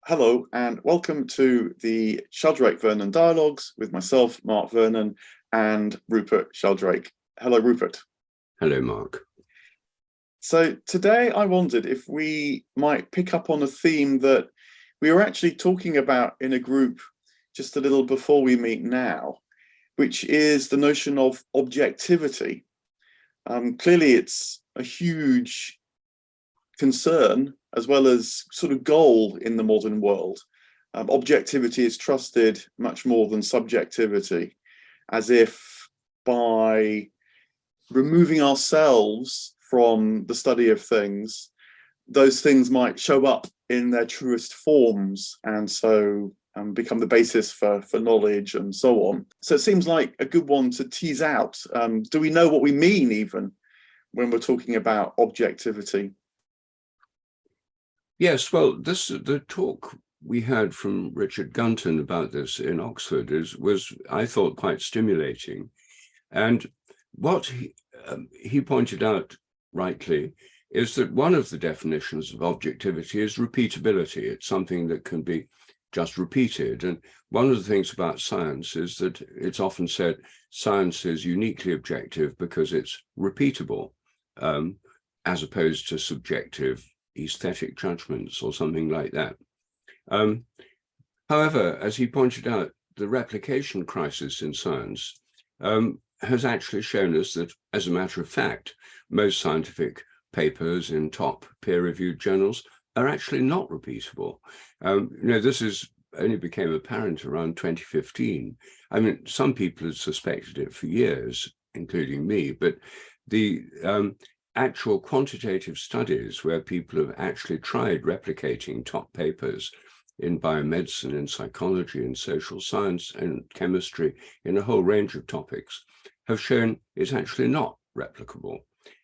Hello and welcome to the Sheldrake-Vernon Dialogues with myself, Mark Vernon, and Rupert Sheldrake. Hello, Rupert. Hello, Mark. So today I wondered if we might pick up on a theme that we were actually talking about in a group just a little before we meet now, which is the notion of objectivity. Clearly, it's a huge concern as well as sort of goal in the modern world. Objectivity is trusted much more than subjectivity, as if by removing ourselves from the study of things, those things might show up in their truest forms and so become the basis for knowledge and so on. So it seems like a good one to tease out. Do we know what we mean even when we're talking about objectivity? Yes, well, the talk we heard from Richard Gunton about this in Oxford was, I thought, quite stimulating. And what he pointed out rightly is that one of the definitions of objectivity is repeatability. It's something that can be just repeated. And one of the things about science is that it's often said science is uniquely objective because it's repeatable, as opposed to subjective aesthetic judgments or something like that. However, as he pointed out, the replication crisis in science has actually shown us that, as a matter of fact, most scientific papers in top peer-reviewed journals are actually not repeatable. This only became apparent around 2015. I mean, some people had suspected it for years, including me, but the actual quantitative studies where people have actually tried replicating top papers in biomedicine, in psychology, in social science, and chemistry, in a whole range of topics, have shown it's actually not replicable.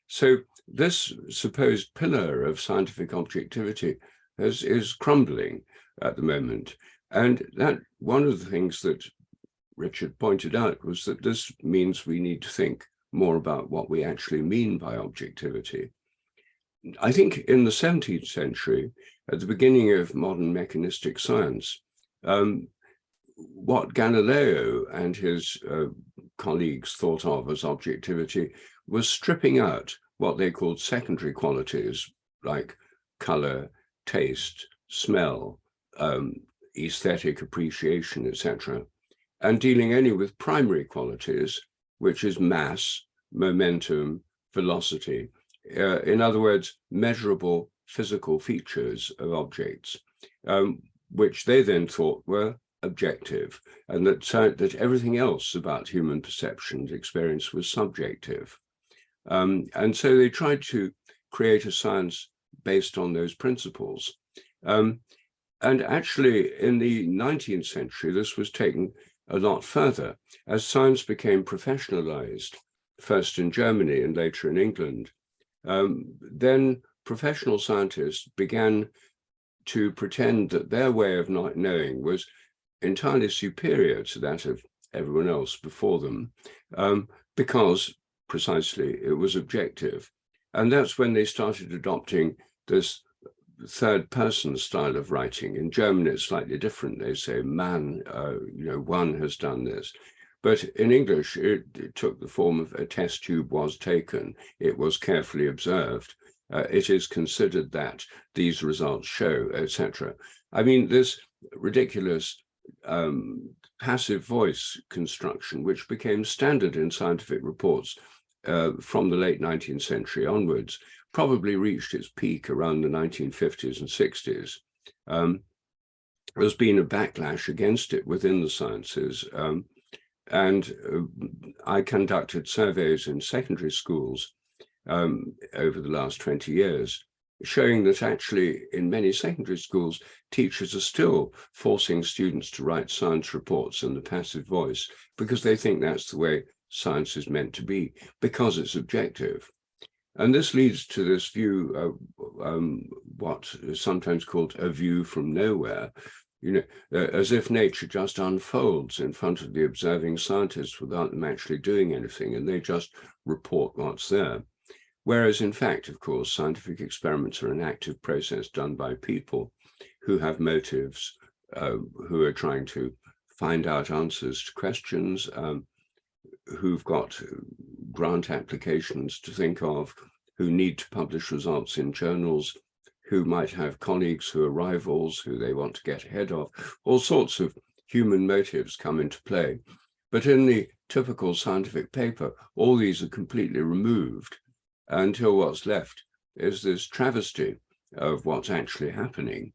So this supposed pillar of scientific objectivity is crumbling at the moment. And that one of the things that Richard pointed out was that this means we need to think more about what we actually mean by objectivity. I think in the 17th century, at the beginning of modern mechanistic science, what Galileo and his colleagues thought of as objectivity was stripping out what they called secondary qualities like color, taste, smell, aesthetic appreciation, etc., and dealing only with primary qualities, which is mass, momentum, velocity. In other words, measurable physical features of objects, which they then thought were objective, and that everything else about human perception and experience was subjective. And so they tried to create a science based on those principles. And actually, in the 19th century, this was taken a lot further as science became professionalized, first in Germany and later in England. Then professional scientists began to pretend that their way of not knowing was entirely superior to that of everyone else before them, because precisely it was objective. And that's when they started adopting this third person style of writing. In German, it's slightly different. They say man, one has done this. But in English, it took the form of a test tube was taken. It was carefully observed. It is considered that these results show, etc. I mean, this ridiculous passive voice construction, which became standard in scientific reports from the late 19th century onwards, probably reached its peak around the 1950s and 60s. There's been a backlash against it within the sciences. And I conducted surveys in secondary schools over the last 20 years, showing that actually in many secondary schools, teachers are still forcing students to write science reports in the passive voice because they think that's the way science is meant to be, because it's objective. And this leads to this view, what is sometimes called a view from nowhere, as if nature just unfolds in front of the observing scientists without them actually doing anything, and they just report what's there. Whereas in fact, of course, scientific experiments are an active process done by people. who have motives, who are trying to find out answers to questions, who've got grant applications to think of, who need to publish results in journals, who might have colleagues who are rivals, who they want to get ahead of. All sorts of human motives come into play. But in the typical scientific paper, all these are completely removed until what's left is this travesty of what's actually happening,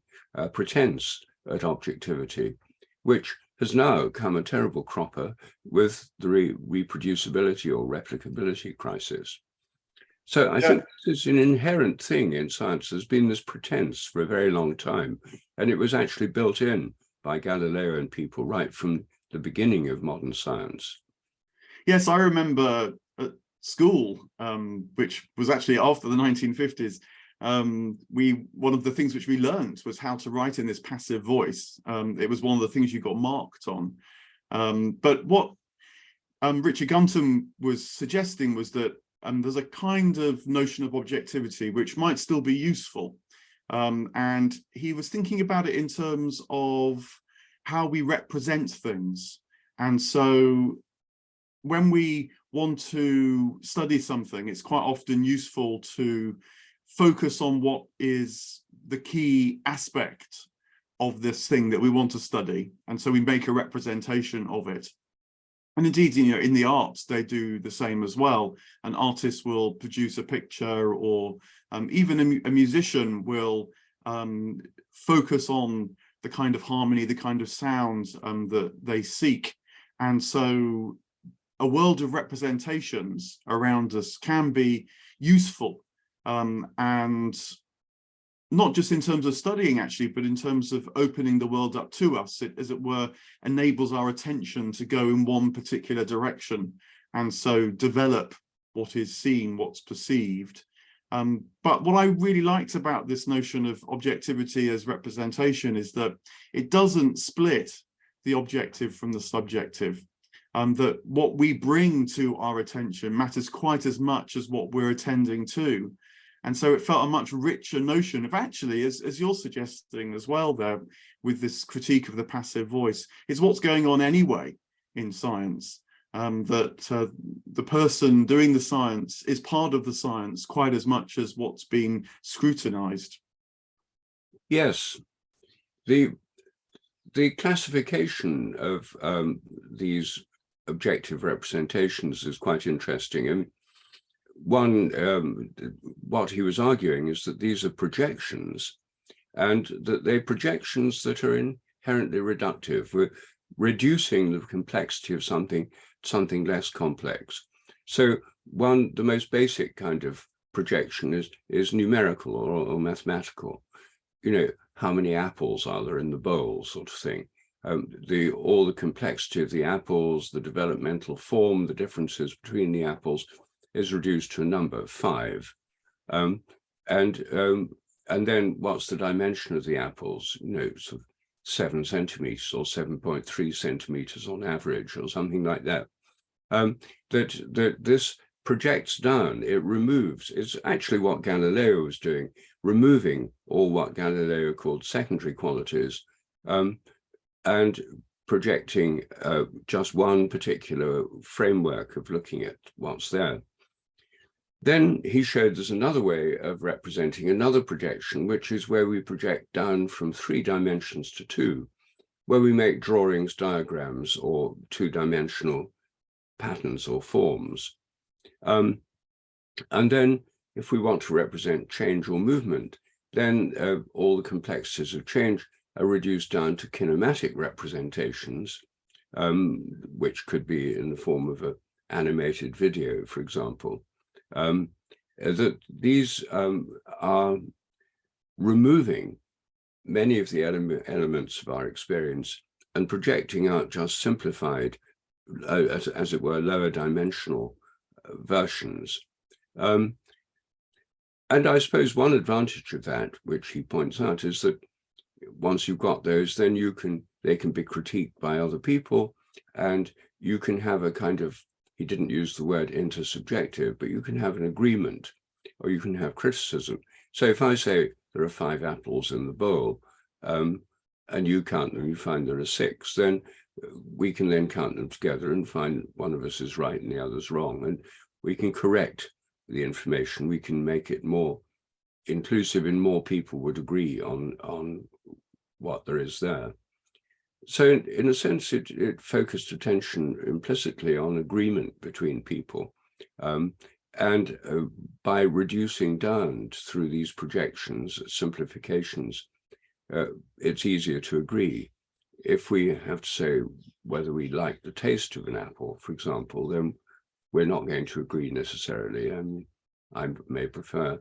pretense at objectivity, which has now come a terrible cropper with the reproducibility or replicability crisis. So I think this is an inherent thing in science. There's been this pretense for a very long time, and it was actually built in by Galileo and people right from the beginning of modern science. Yes, I remember at school, which was actually after the 1950s, one of the things which we learned was how to write in this passive voice. It was one of the things you got marked on. But what Richard Gunton was suggesting was that there's a kind of notion of objectivity which might still be useful. And he was thinking about it in terms of how we represent things. And so when we want to study something, it's quite often useful to focus on what is the key aspect of this thing that we want to study. And so we make a representation of it. And indeed, you know, in the arts, they do the same as well. An artist will produce a picture, or even a musician will focus on the kind of harmony, the kind of sounds that they seek. And so a world of representations around us can be useful, and not just in terms of studying, actually, but in terms of opening the world up to us. It, as it were, enables our attention to go in one particular direction, and so develop what is seen, what's perceived. But what I really liked about this notion of objectivity as representation is that it doesn't split the objective from the subjective. That what we bring to our attention matters quite as much as what we're attending to. And so it felt a much richer notion of, actually, as you're suggesting as well there, with this critique of the passive voice, is what's going on anyway in science. That the person doing the science is part of the science quite as much as what's being scrutinized. Yes, the classification of these objective representations is quite interesting. And what he was arguing is that these are projections, and that they're projections that are inherently reductive. We're reducing the complexity of something less complex. So the most basic kind of projection is numerical or mathematical. You know, how many apples are there in the bowl, sort of thing. All the complexity of the apples, the developmental form, the differences between the apples is reduced to a number, 5. And then what's the dimension of the apples? You know, sort of 7 centimeters or 7.3 centimeters on average, or something like that. That this projects down, it removes. It's actually what Galileo was doing, removing all what Galileo called secondary qualities, and projecting just one particular framework of looking at what's there. Then he showed there's another way of representing another projection, which is where we project down from 3 dimensions to 2, where we make drawings, diagrams, or 2-dimensional patterns or forms. And then if we want to represent change or movement, then all the complexities of change are reduced down to kinematic representations, which could be in the form of an animated video, for example. That these are removing many of the elements of our experience and projecting out just simplified, as it were, lower dimensional versions. And I suppose one advantage of that, which he points out, is that once you've got those, then they can be critiqued by other people, and you can have a kind of, he didn't use the word intersubjective, but you can have an agreement, or you can have criticism. So if I say there are 5 apples in the bowl, and you count them, you find there are 6, then we can then count them together and find one of us is right and the other's wrong. And we can correct the information. We can make it more inclusive and more people would agree on what there is there. So in a sense, it focused attention implicitly on agreement between people. And by reducing down through these projections, simplifications, it's easier to agree. If we have to say whether we like the taste of an apple, for example, then we're not going to agree necessarily. I may prefer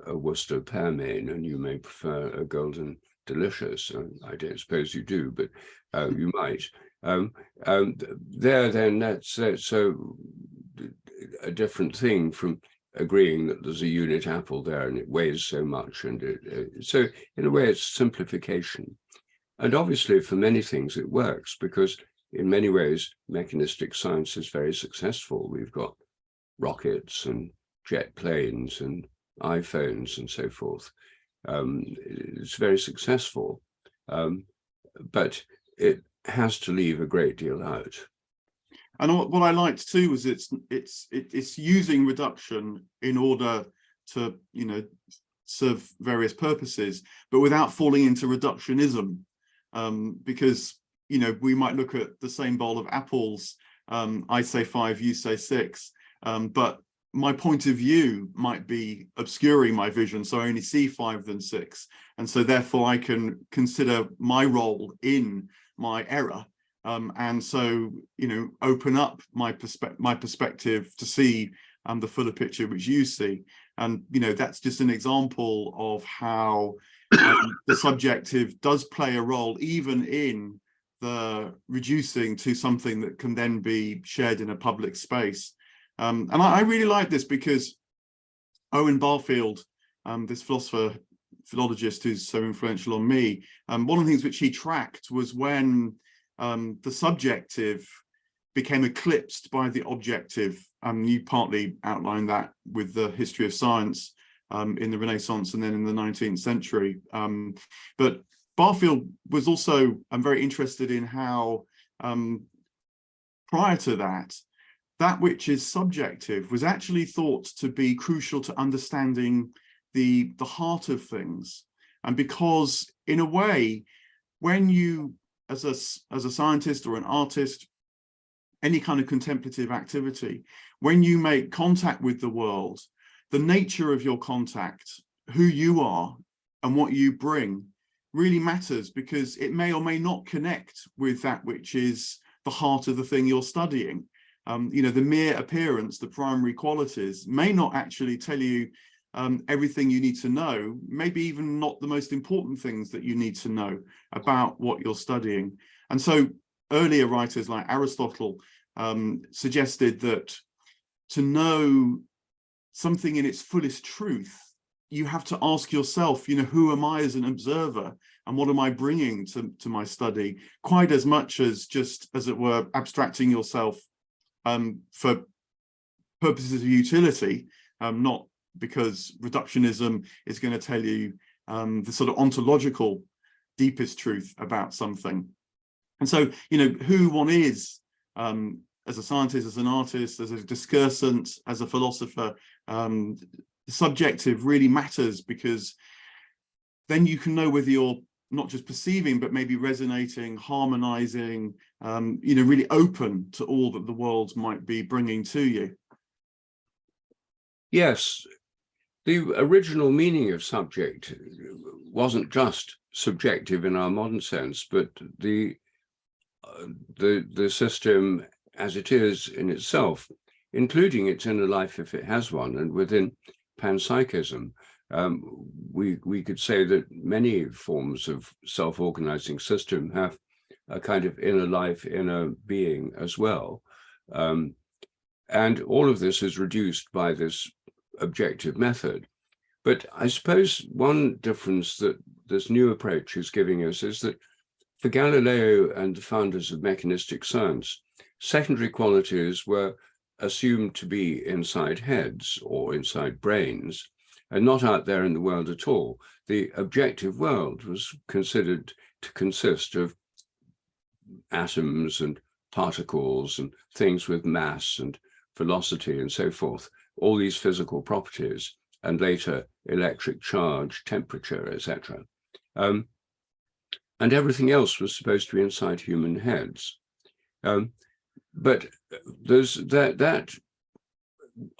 a Worcester pearmain, and you may prefer a golden delicious. I don't suppose you do, but you might. Then that's so a different thing from agreeing that there's a unit apple there and it weighs so much. And so in a way, it's simplification. And obviously, for many things, it works because in many ways, mechanistic science is very successful. We've got rockets and jet planes and iPhones and so forth. It's very successful, but it has to leave a great deal out. And what I liked too was it's using reduction in order to serve various purposes, but without falling into reductionism, because we might look at the same bowl of apples. I say 5, you say 6, but my point of view might be obscuring my vision, so I only see 5 than 6, and so therefore I can consider my role in my error, and so open up my perspective to see the fuller picture which you see. And that's just an example of how the subjective does play a role even in the reducing to something that can then be shared in a public space. And I really like this because Owen Barfield, this philologist who's so influential on me, one of the things which he tracked was when the subjective became eclipsed by the objective. You partly outlined that with the history of science in the Renaissance and then in the 19th century. But Barfield was also very interested in how prior to that which is subjective was actually thought to be crucial to understanding the heart of things. And because in a way, when you, as a scientist or an artist, any kind of contemplative activity, when you make contact with the world, the nature of your contact, who you are and what you bring really matters, because it may or may not connect with that which is the heart of the thing you're studying. The mere appearance, the primary qualities, may not actually tell you everything you need to know, maybe even not the most important things that you need to know about what you're studying. And so earlier writers like Aristotle suggested that to know something in its fullest truth, you have to ask yourself, who am I as an observer and what am I bringing to my study, quite as much as just, as it were, abstracting yourself for purposes of utility, not because reductionism is going to tell you the sort of ontological deepest truth about something. And so, who one is as a scientist, as an artist, as a discursant, as a philosopher, the subjective really matters, because then you can know whether you're not just perceiving, but maybe resonating, harmonizing, really open to all that the world might be bringing to you. Yes, the original meaning of subject wasn't just subjective in our modern sense, but the system as it is in itself, including its inner life if it has one, and within panpsychism, we could say that many forms of self-organizing system have a kind of inner life, inner being as well. And all of this is reduced by this objective method. But I suppose one difference that this new approach is giving us is that for Galileo and the founders of mechanistic science, secondary qualities were assumed to be inside heads or inside brains, and not out there in the world at all. The objective world was considered to consist of atoms and particles and things with mass and velocity and so forth, all these physical properties, and later electric charge, temperature, etc. And everything else was supposed to be inside human heads. But there's that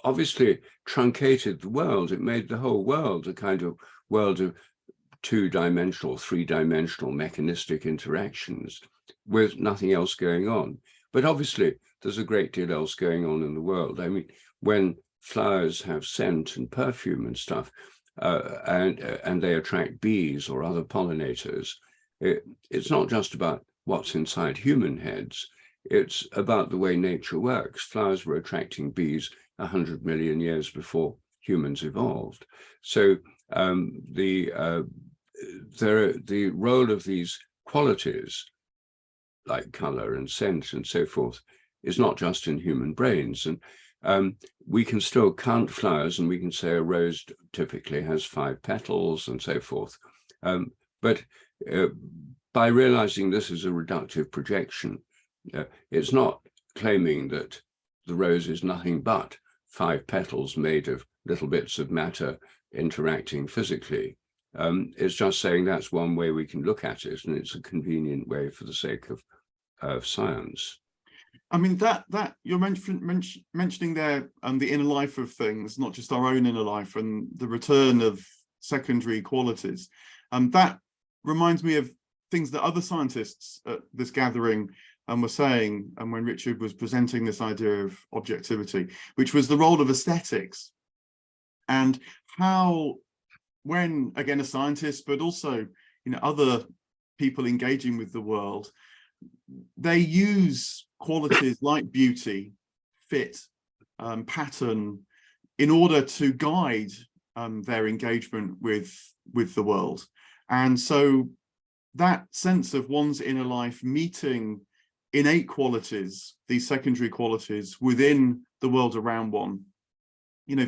obviously truncated the world. It made the whole world a kind of world of two-dimensional, three-dimensional mechanistic interactions with nothing else going on. But obviously, there's a great deal else going on in the world. I mean, when flowers have scent and perfume and stuff, and they attract bees or other pollinators, it's not just about what's inside human heads. It's about the way nature works. Flowers were attracting bees 100 million years before humans evolved. So the role of these qualities, like color and scent and so forth, is not just in human brains. And we can still count flowers, and we can say a rose typically has 5 petals and so forth. But by realizing this is a reductive projection, it's not claiming that the rose is nothing but 5 petals made of little bits of matter interacting physically. It's just saying that's one way we can look at it, and it's a convenient way for the sake of science. I mean, that you're mentioning there, the inner life of things, not just our own inner life, and the return of secondary qualities. That reminds me of things that other scientists at this gathering were saying, and when Richard was presenting this idea of objectivity, which was the role of aesthetics, and how, when again a scientist, but also other people engaging with the world, they use qualities like beauty, fit, pattern, in order to guide their engagement with the world. And so that sense of one's inner life meeting innate qualities, these secondary qualities within the world around one,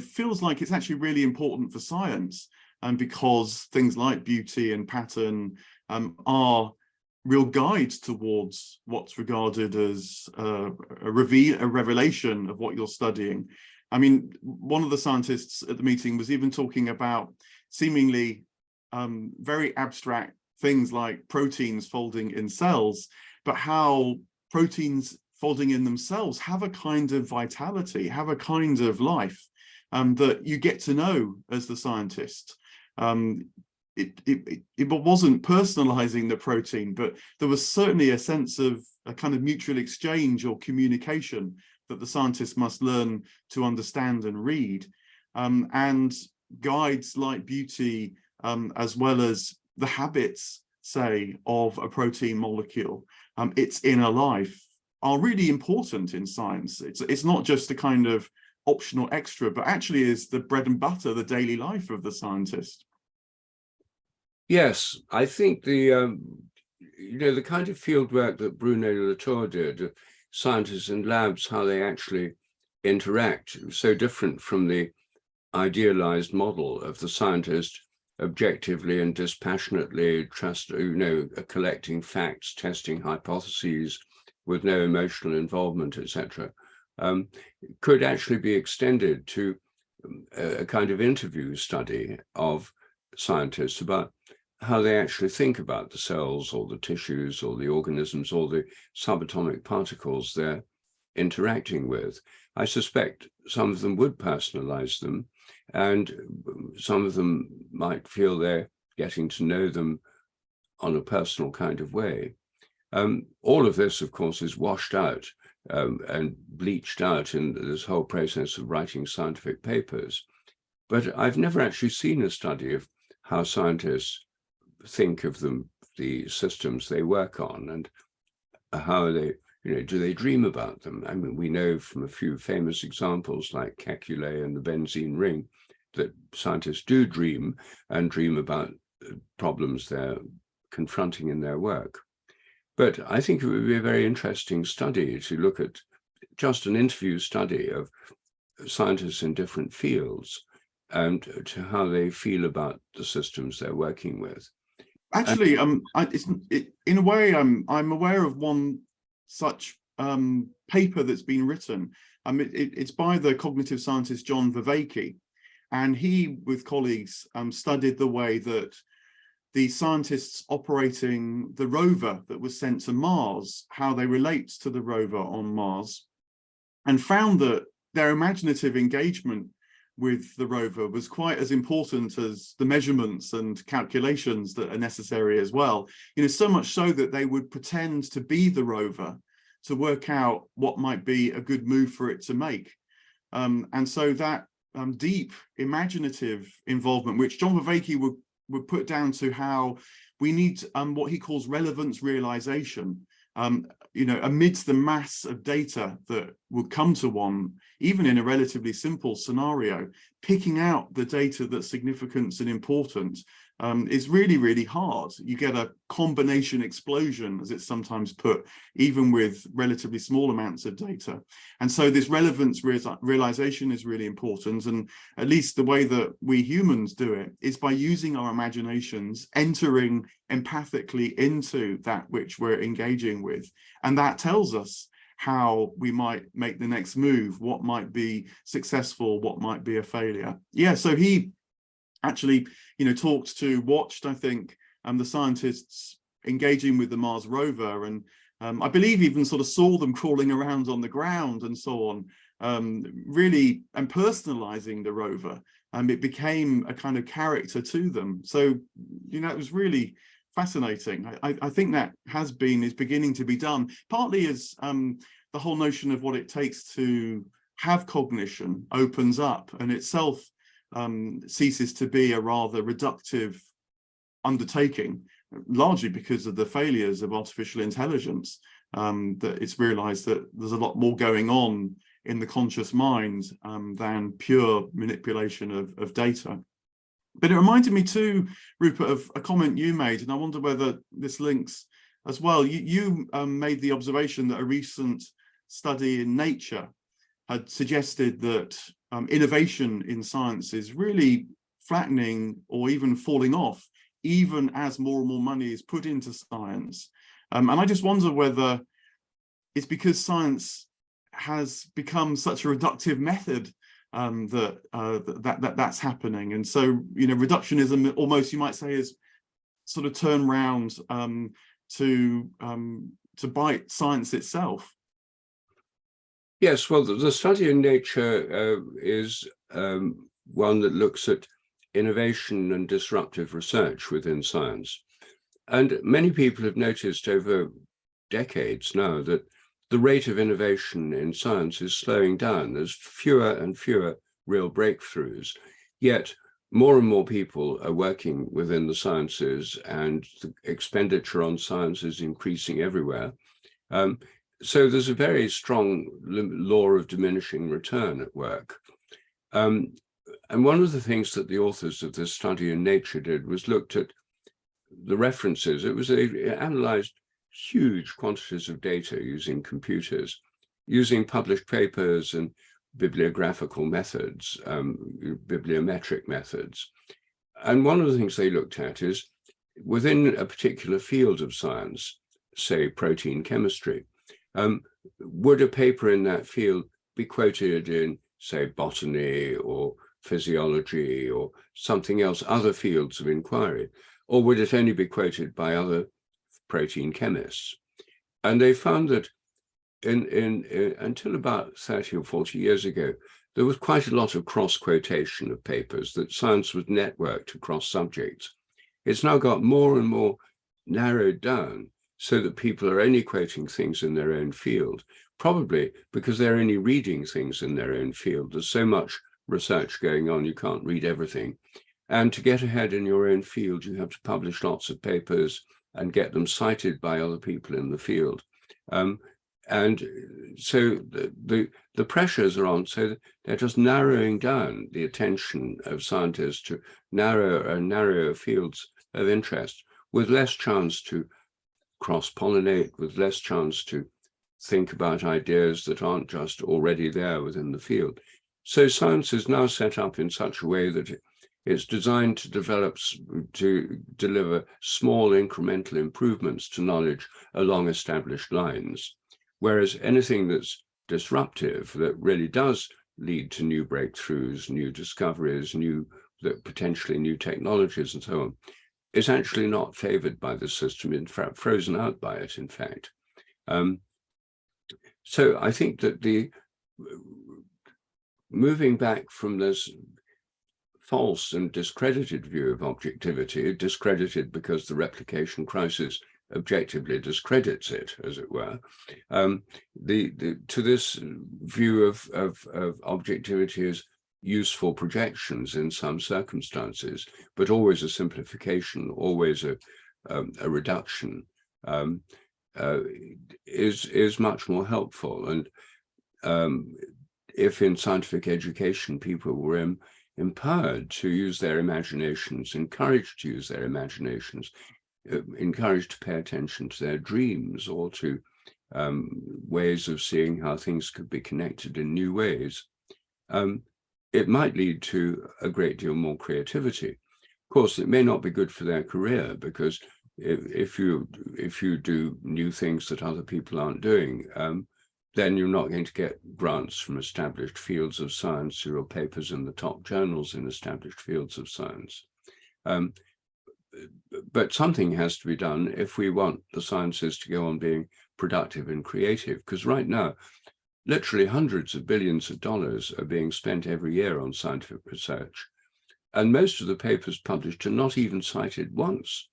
feels like it's actually really important for science, because things like beauty and pattern are real guides towards what's regarded as a revelation of what you're studying. I mean, one of the scientists at the meeting was even talking about seemingly very abstract things like proteins folding in cells, but how proteins folding in themselves have a kind of vitality, have a kind of life that you get to know as the scientist. It wasn't personalizing the protein, but there was certainly a sense of a kind of mutual exchange or communication that the scientist must learn to understand and read. And guides like beauty, as well as the habits, say, of a protein molecule, its inner life, are really important in science. It's not just a kind of optional extra, but actually is the bread and butter, the daily life of the scientist. Yes, I think the the kind of field work that Bruno Latour did, scientists in labs, how they actually interact, so different from the idealized model of the scientist objectively and dispassionately collecting facts, testing hypotheses with no emotional involvement, etc. Could actually be extended to a kind of interview study of scientists about how they actually think about the cells or the tissues or the organisms or the subatomic particles they're interacting with. I suspect some of them would personalize them, and some of them might feel they're getting to know them on a personal kind of way. All of this, of course, is washed out and bleached out in this whole process of writing scientific papers. But I've never actually seen a study of how scientists think of the systems they work on, and how they, do they dream about them? I mean, we know from a few famous examples like Kekulé and the benzene ring that scientists do dream, and dream about problems they're confronting in their work. But I think it would be a very interesting study to look at, just an interview study of scientists in different fields, and to how they feel about the systems they're working with. Actually, in a way, I'm aware of one such paper that's been written. It's by the cognitive scientist John Vervaeke, and he, with colleagues, studied the way that the scientists operating the rover that was sent to Mars, how they relate to the rover on Mars, and found that their imaginative engagement with the rover was quite as important as the measurements and calculations that are necessary as well. You know, so much so that they would pretend to be the rover to work out what might be a good move for it to make. And so that deep imaginative involvement, which John Vervaeke would put down to how we need what he calls relevance realization, you know, amidst the mass of data that would come to one, even in a relatively simple scenario, picking out the data that's significant and important is really, really hard. You get a combination explosion, as it's sometimes put, even with relatively small amounts of data. And so this relevance realization is really important. And at least the way that we humans do it is by using our imaginations, entering empathically into that which we're engaging with. And that tells us how we might make the next move, what might be successful, what might be a failure. Yeah, so he actually, you know, watched, I think, the scientists engaging with the Mars rover, and I believe even sort of saw them crawling around on the ground and so on, really, and personalizing the rover. It became a kind of character to them. So, you know, it was really fascinating. I think that is beginning to be done, partly as the whole notion of what it takes to have cognition opens up and itself ceases to be a rather reductive undertaking, largely because of the failures of artificial intelligence, that it's realized that there's a lot more going on in the conscious mind than pure manipulation of data. But it reminded me too, Rupert, of a comment you made, and I wonder whether this links as well. You made the observation that a recent study in Nature had suggested that innovation in science is really flattening or even falling off, even as more and more money is put into science. And I just wonder whether it's because science has become such a reductive method that's happening. And so, you know, reductionism almost, you might say, is sort of turned round to bite science itself. Yes, well, the study in Nature is one that looks at innovation and disruptive research within science. And many people have noticed over decades now that the rate of innovation in science is slowing down. There's fewer and fewer real breakthroughs, yet more and more people are working within the sciences, and the expenditure on science is increasing everywhere. So there's a very strong law of diminishing return at work. And one of the things that the authors of this study in Nature did was looked at the references. It analyzed huge quantities of data using computers, using published papers and bibliographical methods, bibliometric methods. And one of the things they looked at is within a particular field of science, say protein chemistry, would a paper in that field be quoted in, say, botany or physiology or something else, other fields of inquiry, or would it only be quoted by other protein chemists? And they found that until about 30 or 40 years ago, there was quite a lot of cross-quotation of papers, that science was networked across subjects. It's now got more and more narrowed down so that people are only quoting things in their own field, probably because they're only reading things in their own field. There's so much research going on, you can't read everything. And to get ahead in your own field, you have to publish lots of papers and get them cited by other people in the field. And so the pressures are on, so they're just narrowing down the attention of scientists to narrower fields of interest, with less chance to cross-pollinate, with less chance to think about ideas that aren't just already there within the field. So science is now set up in such a way that it's designed to deliver small incremental improvements to knowledge along established lines, whereas anything that's disruptive, that really does lead to new breakthroughs, new discoveries, potentially new technologies and so on, is actually not favored by the system, in fact, frozen out by it, in fact. So I think that moving back from this false and discredited view of objectivity, discredited because the replication crisis objectively discredits it, as it were, to this view of objectivity as useful projections in some circumstances, but always a simplification, always a reduction, is much more helpful. And if in scientific education people were empowered to use their imaginations, encouraged to use their imaginations, encouraged to pay attention to their dreams or to ways of seeing how things could be connected in new ways, it might lead to a great deal more creativity. Of course, it may not be good for their career, because if you do new things that other people aren't doing, then you're not going to get grants from established fields of science or papers in the top journals in established fields of science. But something has to be done if we want the sciences to go on being productive and creative, because right now, literally hundreds of billions of dollars are being spent every year on scientific research. And most of the papers published are not even cited once.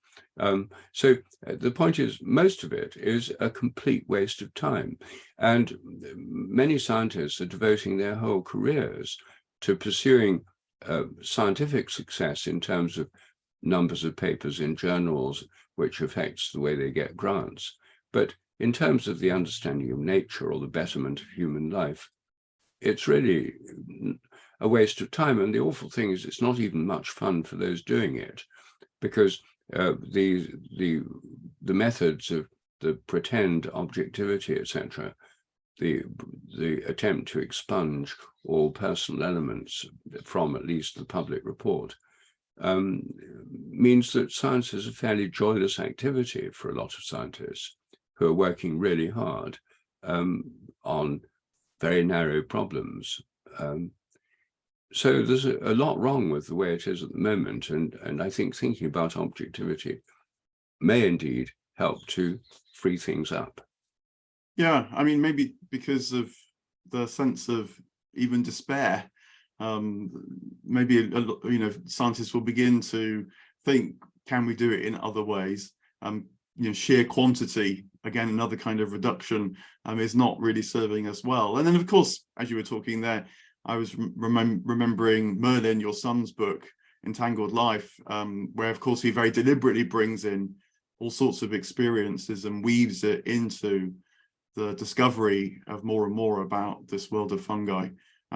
So the point is, most of it is a complete waste of time. And many scientists are devoting their whole careers to pursuing scientific success in terms of numbers of papers in journals, which affects the way they get grants. But in terms of the understanding of nature or the betterment of human life, it's really a waste of time. And the awful thing is, it's not even much fun for those doing it, because the methods of the pretend objectivity, etc., the attempt to expunge all personal elements from at least the public report, means that science is a fairly joyless activity for a lot of scientists who are working really hard on very narrow problems. So there's a lot wrong with the way it is at the moment, and I think thinking about objectivity may indeed help to free things up. Yeah, I mean, maybe because of the sense of even despair, maybe scientists will begin to think, can we do it in other ways? Sheer quantity, again, another kind of reduction, is not really serving us well. And then, of course, as you were talking there, I was remembering Merlin, your son's book, Entangled Life, where, of course, he very deliberately brings in all sorts of experiences and weaves it into the discovery of more and more about this world of fungi.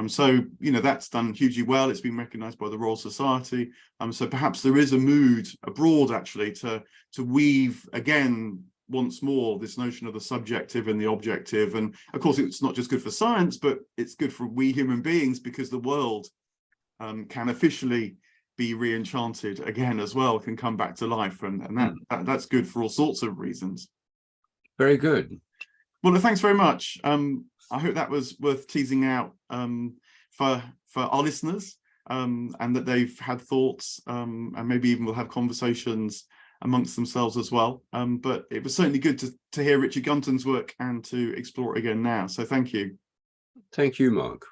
So, that's done hugely well. It's been recognized by the Royal Society. So perhaps there is a mood abroad, actually, to weave again, once more, this notion of the subjective and the objective. And of course, it's not just good for science, but it's good for we human beings, because the world can officially be re-enchanted again as well, can come back to life. And that's good for all sorts of reasons. Very good. Well, thanks very much. I hope that was worth teasing out for our listeners, and that they've had thoughts, and maybe even will have conversations amongst themselves as well. But it was certainly good to hear Richard Gunton's work and to explore it again now. So thank you. Thank you, Mark.